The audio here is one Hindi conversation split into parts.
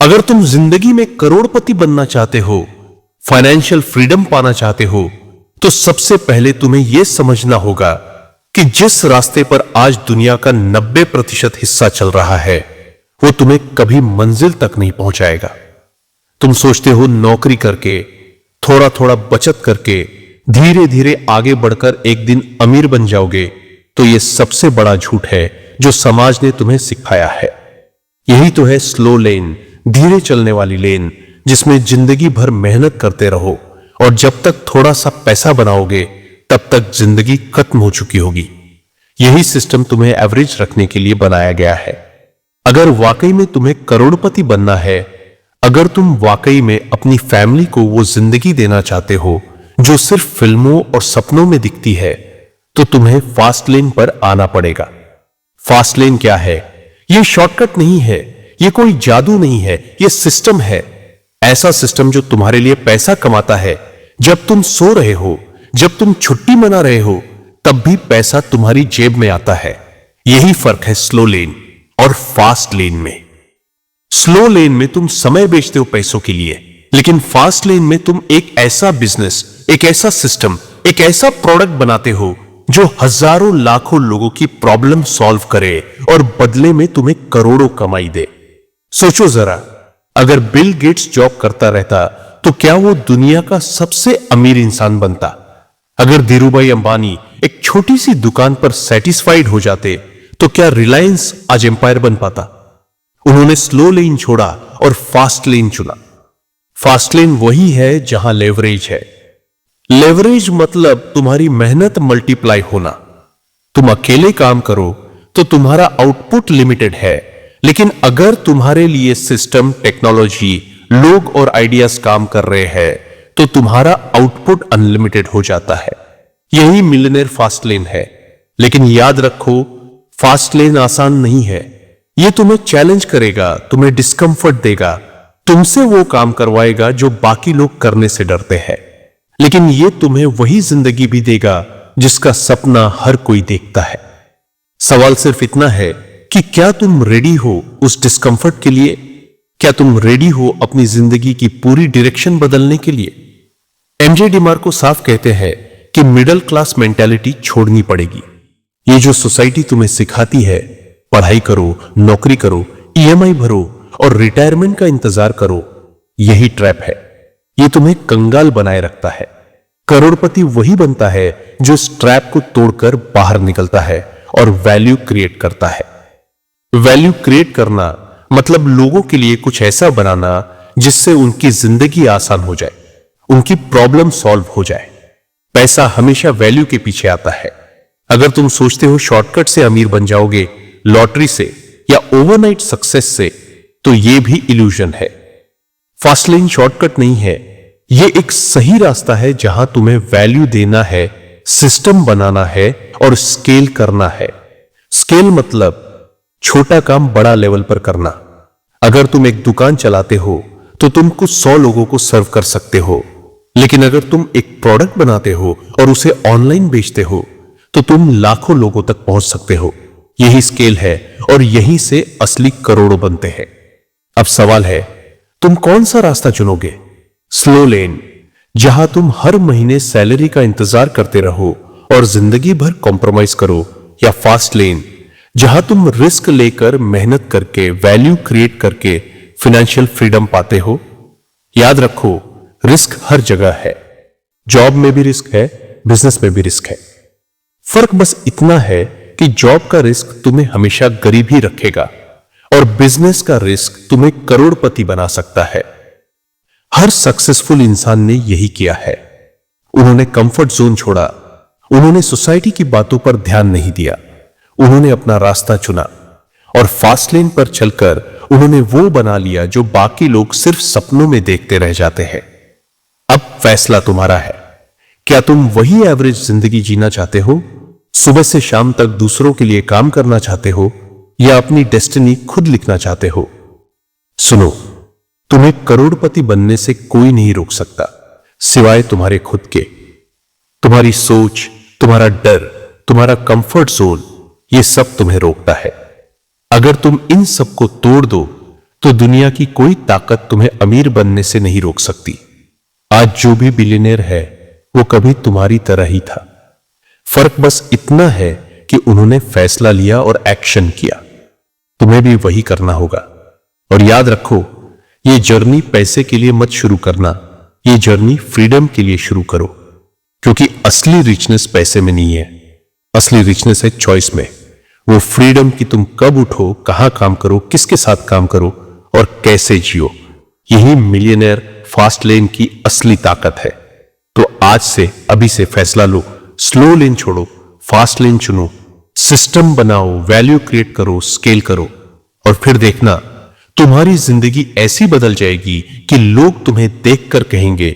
अगर तुम जिंदगी में करोड़पति बनना चाहते हो, फाइनेंशियल फ्रीडम पाना चाहते हो, तो सबसे पहले तुम्हें यह समझना होगा कि जिस रास्ते पर आज दुनिया का 90% हिस्सा चल रहा है, वो तुम्हें कभी मंजिल तक नहीं पहुंचाएगा। तुम सोचते हो नौकरी करके, थोड़ा थोड़ा बचत करके धीरे धीरे आगे बढ़कर एक दिन अमीर बन जाओगे, तो यह सबसे बड़ा झूठ है जो समाज ने तुम्हें सिखाया है। यही तो है स्लो लेन, धीरे चलने वाली लेन, जिसमें जिंदगी भर मेहनत करते रहो और जब तक थोड़ा सा पैसा बनाओगे तब तक जिंदगी खत्म हो चुकी होगी। यही सिस्टम तुम्हें एवरेज रखने के लिए बनाया गया है। अगर वाकई में तुम्हें करोड़पति बनना है, अगर तुम वाकई में अपनी फैमिली को वो जिंदगी देना चाहते हो जो सिर्फ फिल्मों और सपनों में दिखती है, तो तुम्हें फास्ट लेन पर आना पड़ेगा। फास्ट लेन क्या है? यह शॉर्टकट नहीं है, यह कोई जादू नहीं है, यह सिस्टम है। ऐसा सिस्टम जो तुम्हारे लिए पैसा कमाता है जब तुम सो रहे हो, जब तुम छुट्टी मना रहे हो, तब भी पैसा तुम्हारी जेब में आता है। यही फर्क है स्लो लेन और फास्ट लेन में। स्लो लेन में तुम समय बेचते हो पैसों के लिए, लेकिन फास्ट लेन में तुम एक ऐसा बिजनेस, एक ऐसा सिस्टम, एक ऐसा प्रोडक्ट बनाते हो जो हजारों लाखों लोगों की प्रॉब्लम सॉल्व करे और बदले में तुम्हें करोड़ों कमाई दे। सोचो जरा, अगर बिल गेट्स जॉब करता रहता तो क्या वो दुनिया का सबसे अमीर इंसान बनता? अगर धीरूभाई अंबानी एक छोटी सी दुकान पर सेटिस्फाइड हो जाते तो क्या रिलायंस आज एम्पायर बन पाता? उन्होंने स्लो लेन छोड़ा और फास्ट लेन चुना। फास्ट लेन वही है जहां लेवरेज है। लेवरेज मतलब तुम्हारी मेहनत मल्टीप्लाई होना। तुम अकेले काम करो तो तुम्हारा आउटपुट लिमिटेड है, लेकिन अगर तुम्हारे लिए सिस्टम, टेक्नोलॉजी, लोग और आइडियाज काम कर रहे हैं तो तुम्हारा आउटपुट अनलिमिटेड हो जाता है। यही मिलियनेयर फास्ट लेन है। लेकिन याद रखो, फास्ट लेन आसान नहीं है। यह तुम्हें चैलेंज करेगा, तुम्हें डिस्कंफर्ट देगा, तुमसे वो काम करवाएगा जो बाकी लोग करने से डरते हैं। लेकिन यह तुम्हें वही जिंदगी भी देगा जिसका सपना हर कोई देखता है। सवाल सिर्फ इतना है कि क्या तुम रेडी हो उस डिस्कंफर्ट के लिए? क्या तुम रेडी हो अपनी जिंदगी की पूरी डायरेक्शन बदलने के लिए? एमजे डिमार्को साफ कहते हैं कि मिडिल क्लास मेंटालिटी छोड़नी पड़ेगी। ये जो सोसाइटी तुम्हें सिखाती है, पढ़ाई करो, नौकरी करो, ईएमआई भरो और रिटायरमेंट का इंतजार करो, यही ट्रैप है। ये तुम्हें कंगाल बनाए रखता है। करोड़पति वही बनता है जो इस ट्रैप को तोड़कर बाहर निकलता है और वैल्यू क्रिएट करता है। वैल्यू क्रिएट करना मतलब लोगों के लिए कुछ ऐसा बनाना जिससे उनकी जिंदगी आसान हो जाए, उनकी प्रॉब्लम सॉल्व हो जाए। पैसा हमेशा वैल्यू के पीछे आता है। अगर तुम सोचते हो शॉर्टकट से अमीर बन जाओगे, लॉटरी से या ओवरनाइट सक्सेस से, तो यह भी इल्यूजन है। फास्ट लेन शॉर्टकट नहीं है, यह एक सही रास्ता है जहां तुम्हें वैल्यू देना है, सिस्टम बनाना है और स्केल करना है। स्केल मतलब छोटा काम बड़ा लेवल पर करना। अगर तुम एक दुकान चलाते हो तो तुम कुछ 100 लोगों को सर्व कर सकते हो, लेकिन अगर तुम एक प्रोडक्ट बनाते हो और उसे ऑनलाइन बेचते हो तो तुम लाखों लोगों तक पहुंच सकते हो। यही स्केल है और यहीं से असली करोड़ों बनते हैं। अब सवाल है, तुम कौन सा रास्ता चुनोगे? स्लो लेन, जहां तुम हर महीने सैलरी का इंतजार करते रहो और जिंदगी भर कॉम्प्रोमाइज करो, या फास्ट लेन, जहां तुम रिस्क लेकर, मेहनत करके, वैल्यू क्रिएट करके फाइनेंशियल फ्रीडम पाते हो? याद रखो, रिस्क हर जगह है। जॉब में भी रिस्क है, बिजनेस में भी रिस्क है। फर्क बस इतना है कि जॉब का रिस्क तुम्हें हमेशा गरीब ही रखेगा और बिजनेस का रिस्क तुम्हें करोड़पति बना सकता है। हर सक्सेसफुल इंसान ने यही किया है। उन्होंने कंफर्ट जोन छोड़ा, उन्होंने सोसाइटी की बातों पर ध्यान नहीं दिया, उन्होंने अपना रास्ता चुना और फास्ट लेन पर चलकर उन्होंने वो बना लिया जो बाकी लोग सिर्फ सपनों में देखते रह जाते हैं। अब फैसला तुम्हारा है। क्या तुम वही एवरेज जिंदगी जीना चाहते हो, सुबह से शाम तक दूसरों के लिए काम करना चाहते हो, या अपनी डेस्टिनी खुद लिखना चाहते हो? सुनो, तुम्हें करोड़पति बनने से कोई नहीं रोक सकता सिवाय तुम्हारे खुद के। तुम्हारी सोच, तुम्हारा डर, तुम्हारा कंफर्ट जोन, ये सब तुम्हें रोकता है। अगर तुम इन सब को तोड़ दो तो दुनिया की कोई ताकत तुम्हें अमीर बनने से नहीं रोक सकती। आज जो भी बिलियनेयर है वो कभी तुम्हारी तरह ही था। फर्क बस इतना है कि उन्होंने फैसला लिया और एक्शन किया। तुम्हें भी वही करना होगा। और याद रखो, ये जर्नी पैसे के लिए मत शुरू करना, ये जर्नी फ्रीडम के लिए शुरू करो। क्योंकि असली रिचनेस पैसे में नहीं है, असली रिचनेस है चॉइस में। वो फ्रीडम की तुम कब उठो, कहां काम करो, किसके साथ काम करो और कैसे जियो। यही मिलियनेयर फास्ट लेन की असली ताकत है। तो आज से, अभी से फैसला लो, स्लो लेन छोड़ो, फास्ट लेन चुनो, सिस्टम बनाओ, वैल्यू क्रिएट करो, स्केल करो और फिर देखना तुम्हारी जिंदगी ऐसी बदल जाएगी कि लोग तुम्हें देखकर कहेंगे,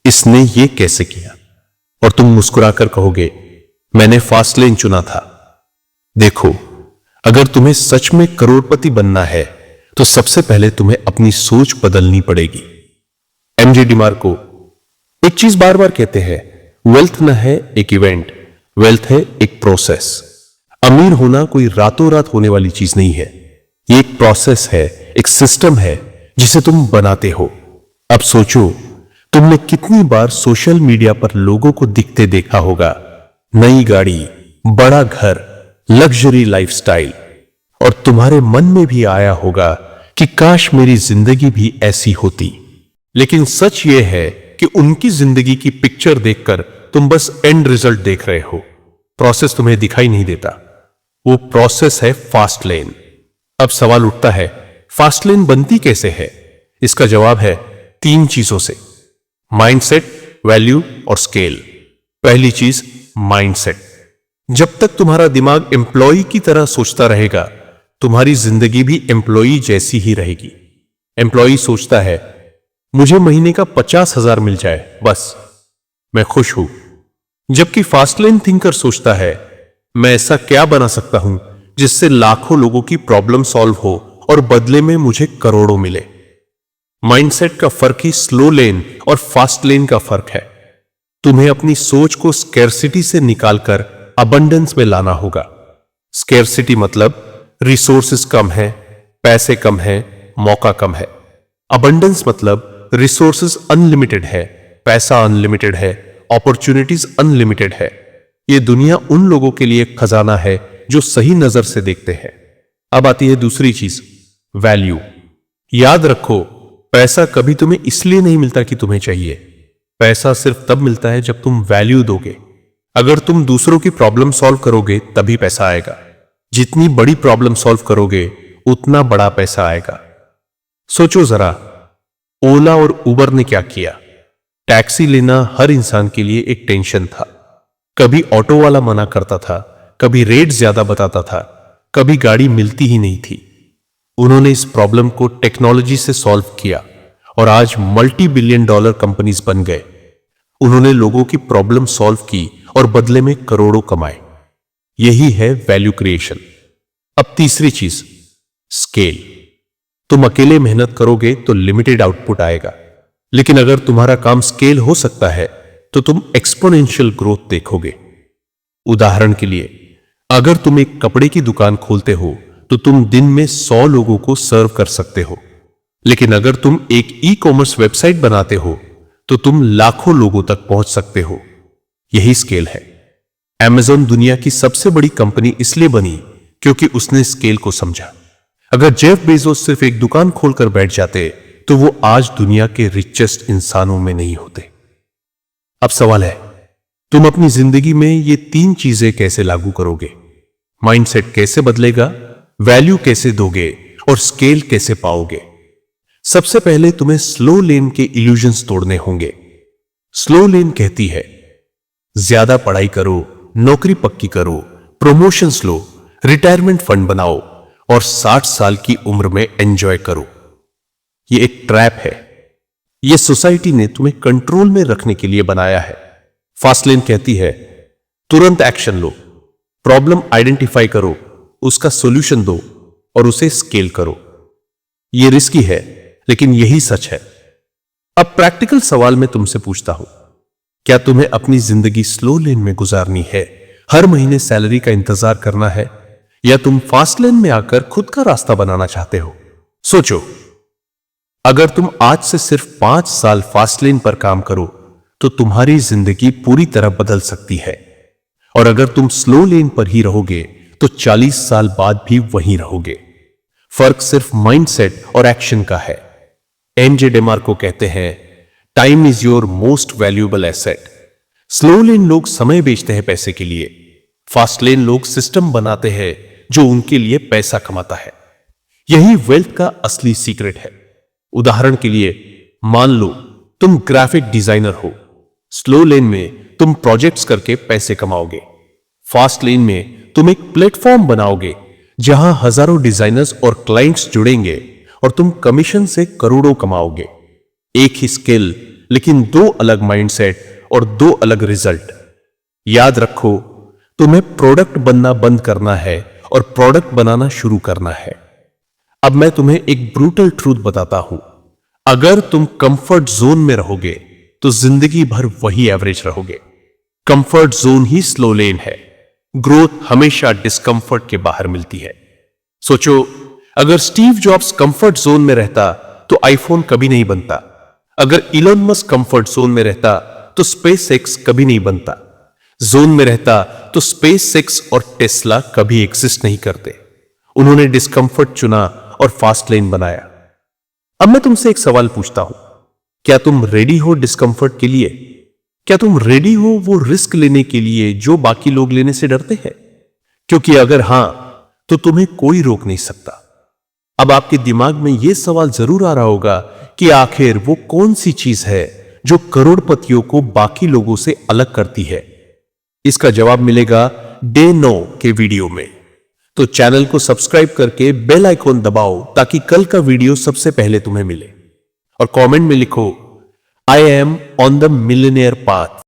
इसने ये कैसे किया। और तुम मुस्कुराकर कहोगे, मैंने फास्ट लेन चुना था। देखो, अगर तुम्हें सच में करोड़पति बनना है तो सबसे पहले तुम्हें अपनी सोच बदलनी पड़ेगी। एमजे डिमार्को एक चीज बार बार कहते हैं, वेल्थ न है एक इवेंट, वेल्थ है एक प्रोसेस। अमीर होना कोई रातों रात होने वाली चीज नहीं है, ये एक प्रोसेस है, एक सिस्टम है जिसे तुम बनाते हो। अब सोचो, तुमने कितनी बार सोशल मीडिया पर लोगों को दिखते देखा होगा, नई गाड़ी, बड़ा घर, लग्जरी लाइफस्टाइल, और तुम्हारे मन में भी आया होगा कि काश मेरी जिंदगी भी ऐसी होती। लेकिन सच यह है कि उनकी जिंदगी की पिक्चर देखकर तुम बस एंड रिजल्ट देख रहे हो, प्रोसेस तुम्हें दिखाई नहीं देता। वो प्रोसेस है फास्ट लेन। अब सवाल उठता है, फास्ट लेन बनती कैसे है? इसका जवाब है 3 चीजों से, माइंडसेट, वैल्यू और स्केल। पहली चीज, माइंडसेट। जब तक तुम्हारा दिमाग एम्प्लॉय की तरह सोचता रहेगा, तुम्हारी जिंदगी भी एम्प्लॉय जैसी ही रहेगी। एम्प्लॉय सोचता है, मुझे महीने का 50,000 मिल जाए, बस मैं खुश हूं। जबकि फास्ट लेन थिंकर सोचता है, मैं ऐसा क्या बना सकता हूं जिससे लाखों लोगों की प्रॉब्लम सॉल्व हो और बदले में मुझे करोड़ों मिले। माइंडसेट का फर्क ही स्लो लेन और फास्ट लेन का फर्क है। तुम्हें अपनी सोच को स्कैर्सिटी से निकालकर अबंडेंस में लाना होगा। स्कैर्सिटी मतलब रिसोर्सेस कम है, पैसे कम है, मौका कम है। अबंडेंस मतलब रिसोर्सेस अनलिमिटेड है, पैसा अनलिमिटेड है, अपॉर्चुनिटीज अनलिमिटेड है। यह दुनिया उन लोगों के लिए खजाना है जो सही नजर से देखते हैं। अब आती है दूसरी चीज, वैल्यू। याद रखो, पैसा कभी तुम्हें इसलिए नहीं मिलता कि तुम्हें चाहिए। पैसा सिर्फ तब मिलता है जब तुम वैल्यू दोगे। अगर तुम दूसरों की प्रॉब्लम सॉल्व करोगे तभी पैसा आएगा। जितनी बड़ी प्रॉब्लम सॉल्व करोगे उतना बड़ा पैसा आएगा। सोचो जरा, ओला और उबर ने क्या किया। टैक्सी लेना हर इंसान के लिए एक टेंशन था। कभी ऑटो वाला मना करता था, कभी रेट ज्यादा बताता था, कभी गाड़ी मिलती ही नहीं थी। उन्होंने इस प्रॉब्लम को टेक्नोलॉजी से सॉल्व किया और आज मल्टी बिलियन डॉलर कंपनीज बन गए। उन्होंने लोगों की प्रॉब्लम सॉल्व की और बदले में करोड़ों कमाए। यही है वैल्यू क्रिएशन। अब तीसरी चीज, स्केल। तुम अकेले मेहनत करोगे तो लिमिटेड आउटपुट आएगा, लेकिन अगर तुम्हारा काम स्केल हो सकता है तो तुम एक्सपोनेंशियल ग्रोथ देखोगे। उदाहरण के लिए, अगर तुम एक कपड़े की दुकान खोलते हो तो तुम दिन में 100 लोगों को सर्व कर सकते हो, लेकिन अगर तुम एक ई कॉमर्स वेबसाइट बनाते हो तो तुम लाखों लोगों तक पहुंच सकते हो। यही स्केल है। Amazon दुनिया की सबसे बड़ी कंपनी इसलिए बनी क्योंकि उसने स्केल को समझा। अगर जेफ बेजोस सिर्फ एक दुकान खोलकर बैठ जाते तो वो आज दुनिया के रिचेस्ट इंसानों में नहीं होते। अब सवाल है, तुम अपनी जिंदगी में ये 3 चीजें कैसे लागू करोगे? माइंडसेट कैसे बदलेगा, वैल्यू कैसे दोगे और स्केल कैसे पाओगे? सबसे पहले तुम्हें स्लो लेन के इल्यूजन्स तोड़ने होंगे। स्लो लेन कहती है, ज्यादा पढ़ाई करो, नौकरी पक्की करो, प्रमोशंस लो, रिटायरमेंट फंड बनाओ और 60 साल की उम्र में एंजॉय करो। ये एक ट्रैप है। ये सोसाइटी ने तुम्हें कंट्रोल में रखने के लिए बनाया है। फास्ट लेन कहती है, तुरंत एक्शन लो, प्रॉब्लम आइडेंटिफाई करो, उसका सॉल्यूशन दो और उसे स्केल करो। ये रिस्की है, लेकिन यही सच है। अब प्रैक्टिकल सवाल मैं तुमसे पूछता हूं, क्या तुम्हें अपनी जिंदगी स्लो लेन में गुजारनी है, हर महीने सैलरी का इंतजार करना है, या तुम फास्ट लेन में आकर खुद का रास्ता बनाना चाहते हो? सोचो, अगर तुम आज से सिर्फ 5 साल फास्ट लेन पर काम करो तो तुम्हारी जिंदगी पूरी तरह बदल सकती है, और अगर तुम स्लो लेन पर ही रहोगे तो 40 साल बाद भी वहीं रहोगे। फर्क सिर्फ माइंडसेट और एक्शन का है। एनजे डेमार्को कहते हैं, time is your most valuable asset. Slow लेन लोग समय बेचते हैं पैसे के लिए, फास्ट लेन लोग सिस्टम बनाते हैं जो उनके लिए पैसा कमाता है। यही वेल्थ का असली सीक्रेट है। उदाहरण के लिए, मान लो तुम ग्राफिक डिजाइनर हो। स्लो लेन में तुम प्रोजेक्ट्स करके पैसे कमाओगे। फास्ट लेन में तुम एक प्लेटफॉर्म बनाओगे जहां हजारों डिजाइनर्स और क्लाइंट्स जुड़ेंगे और तुम कमीशन से करोड़ों कमाओगे। एक ही स्किल लेकिन 2 अलग माइंडसेट और 2 अलग रिजल्ट। याद रखो, तुम्हें प्रोडक्ट बनना बंद करना है और प्रोडक्ट बनाना शुरू करना है। अब मैं तुम्हें एक ब्रूटल ट्रूथ बताता हूं। अगर तुम कंफर्ट जोन में रहोगे तो जिंदगी भर वही एवरेज रहोगे। कंफर्ट जोन ही स्लो लेन है। ग्रोथ हमेशा डिस्कंफर्ट के बाहर मिलती है। सोचो, अगर स्टीव जॉब्स कंफर्ट जोन में रहता तो आईफोन कभी नहीं बनता। अगर इलोन मस्क कंफर्ट जोन में रहता तो स्पेसएक्स कभी नहीं बनता। जोन में रहता तो स्पेसएक्स और टेस्ला कभी एग्जिस्ट नहीं करते। उन्होंने डिस्कंफर्ट चुना और फास्ट लेन बनाया। अब मैं तुमसे एक सवाल पूछता हूं, क्या तुम रेडी हो डिस्कंफर्ट के लिए? क्या तुम रेडी हो वो रिस्क लेने के लिए जो बाकी लोग लेने से डरते हैं? क्योंकि अगर हां, तो तुम्हें कोई रोक नहीं सकता। अब आपके दिमाग में यह सवाल जरूर आ रहा होगा कि आखिर वो कौन सी चीज है जो करोड़पतियों को बाकी लोगों से अलग करती है? इसका जवाब मिलेगा डे 9 के वीडियो में। तो चैनल को सब्सक्राइब करके बेल आइकॉन दबाओ ताकि कल का वीडियो सबसे पहले तुम्हें मिले। और कमेंट में लिखो, I am on the millionaire path.